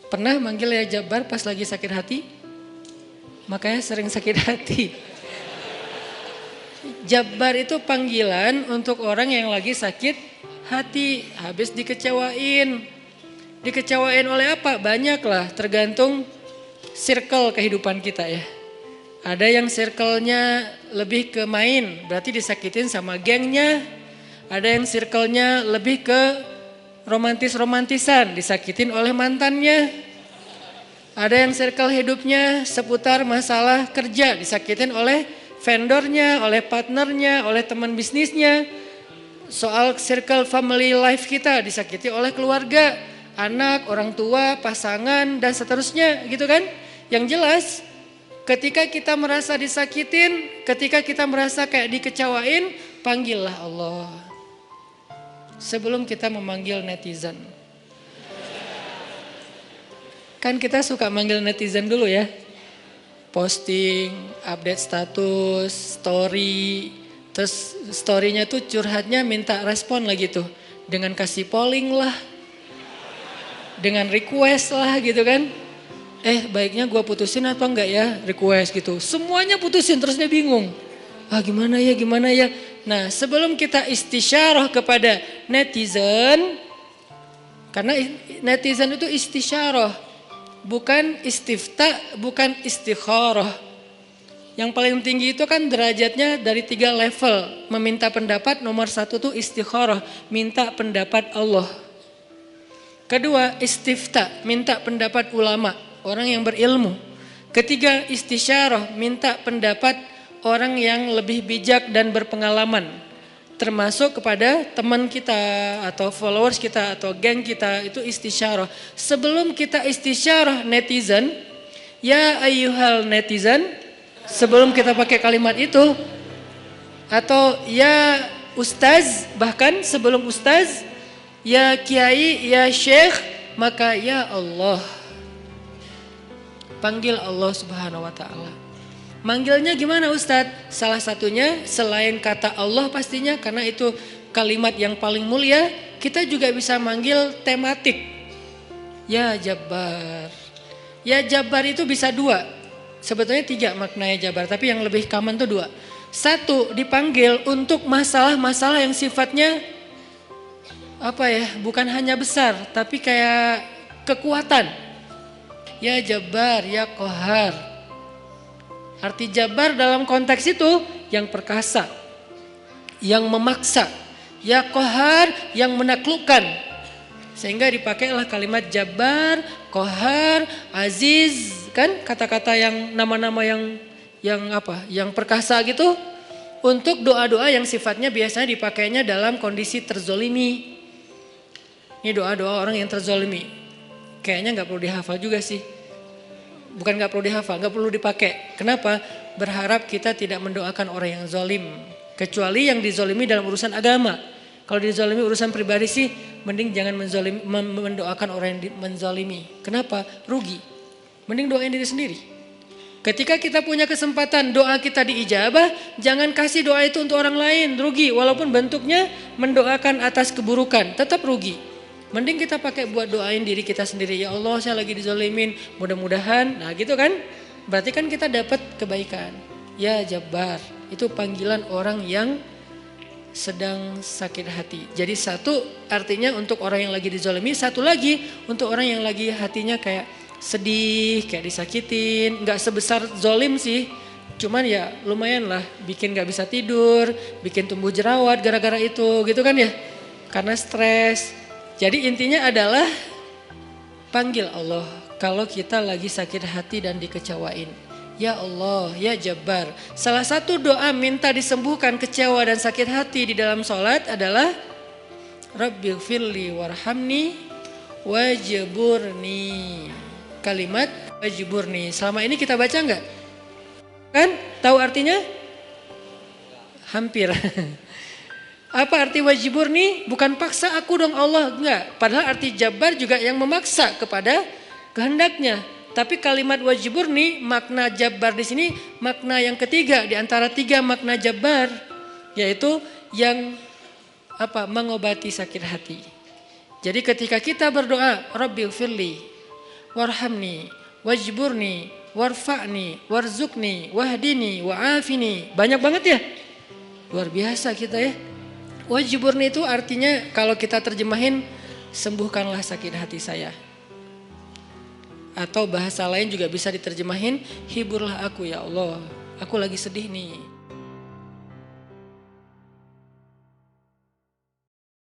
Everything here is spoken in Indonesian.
Pernah manggil ya Jabbar pas lagi sakit hati? Makanya sering sakit hati. Jabbar itu panggilan untuk orang yang lagi sakit hati, habis dikecewain. Dikecewain oleh apa? Banyak lah, tergantung circle kehidupan kita ya. Ada yang circle-nya lebih ke main, berarti disakitin sama gengnya. Ada yang circle-nya lebih ke romantis-romantisan, disakitin oleh mantannya. Ada yang circle hidupnya seputar masalah kerja, disakitin oleh vendornya, oleh partnernya, oleh teman bisnisnya. Soal circle family life kita disakiti oleh keluarga, anak, orang tua, pasangan, dan seterusnya gitu kan. Yang jelas ketika kita merasa disakitin, ketika kita merasa kayak dikecewain, panggillah Allah. Sebelum kita memanggil netizen. Kan kita suka manggil netizen dulu ya. Posting, update status, story. Terus storynya tuh curhatnya minta respon lagi tuh. Dengan kasih polling lah. Dengan request lah gitu kan. Baiknya gue putusin apa enggak ya, request gitu. Semuanya putusin terus dia bingung. Gimana ya. Nah sebelum kita istisyarah kepada netizen. Karena netizen itu istisyarah. Bukan istifta, bukan istikharah. Yang paling tinggi itu kan derajatnya dari 3 level. Meminta pendapat, nomor 1 tuh istikharah. Minta pendapat Allah. Kedua istifta, minta pendapat ulama. Orang yang berilmu. Ketiga istisyarah, minta pendapat orang yang lebih bijak dan berpengalaman. Termasuk kepada teman kita atau followers kita atau geng kita, itu istisyarah. Sebelum kita istisyarah netizen, ya ayyuhal netizen, sebelum kita pakai kalimat itu, atau ya ustaz, bahkan sebelum ustaz, ya kiai, ya syekh, maka ya Allah. Panggil Allah Subhanahu wa ta'ala. Manggilnya gimana Ustadz? Salah satunya selain kata Allah pastinya, karena itu kalimat yang paling mulia, kita juga bisa manggil tematik. Ya Jabbar. Ya Jabbar itu bisa 2. Sebetulnya 3 maknanya Jabbar, tapi yang lebih common tuh 2. 1, dipanggil untuk masalah-masalah yang sifatnya bukan hanya besar, tapi kayak kekuatan. Ya Jabbar, ya Qahar. Arti Jabbar dalam konteks itu yang perkasa, yang memaksa, ya Qahar yang menaklukkan. Sehingga dipakailah kalimat Jabbar, Qahar, Aziz, kan kata-kata yang nama-nama yang perkasa gitu. Untuk doa-doa yang sifatnya biasanya dipakainya dalam kondisi terzolimi. Ini doa-doa orang yang terzolimi. Kayaknya gak perlu dihafal juga sih. Bukan gak perlu dihafal, gak perlu dipakai. Kenapa? Berharap kita tidak mendoakan orang yang zolim. Kecuali yang dizolimi dalam urusan agama. Kalau dizolimi urusan pribadi sih, mending jangan mendoakan orang yang menzolimi. Kenapa? Rugi. Mending doain diri sendiri. Ketika kita punya kesempatan doa kita diijabah, jangan kasih doa itu untuk orang lain. Rugi, walaupun bentuknya mendoakan atas keburukan, tetap rugi. Mending kita pakai buat doain diri kita sendiri. Ya Allah, saya lagi dizolimin, mudah-mudahan. Nah gitu kan, berarti kan kita dapat kebaikan. Ya Jabbar, itu panggilan orang yang sedang sakit hati. Jadi 1 artinya untuk orang yang lagi dizolimi, 1 lagi untuk orang yang lagi hatinya kayak sedih, kayak disakitin. Gak sebesar zolim sih, cuman ya lumayan lah, bikin gak bisa tidur, bikin tumbuh jerawat gara-gara itu gitu kan ya. Karena stres. Jadi intinya adalah panggil Allah kalau kita lagi sakit hati dan dikecewain. Ya Allah, ya Jabbar. Salah satu doa minta disembuhkan kecewa dan sakit hati di dalam sholat adalah Rabbighfirli warhamni wajburni. Kalimat wajburni. Selama ini kita baca enggak? Kan? Tahu artinya? Hampir. Apa arti wajburni? Bukan paksa aku dong Allah, enggak. Padahal arti Jabbar juga yang memaksa kepada kehendaknya. Tapi kalimat wajburni, makna Jabbar di sini makna yang ketiga di antara 3 makna Jabbar, yaitu yang mengobati sakit hati. Jadi ketika kita berdoa, Rabbighfirli, warhamni, wajburni, warfa'ni, warzukni, wahdini, wa'afini. Banyak banget ya. Luar biasa kita ya. Wajburni itu artinya kalau kita terjemahin, sembuhkanlah sakit hati saya. Atau bahasa lain juga bisa diterjemahin, hiburlah aku ya Allah. Aku lagi sedih nih.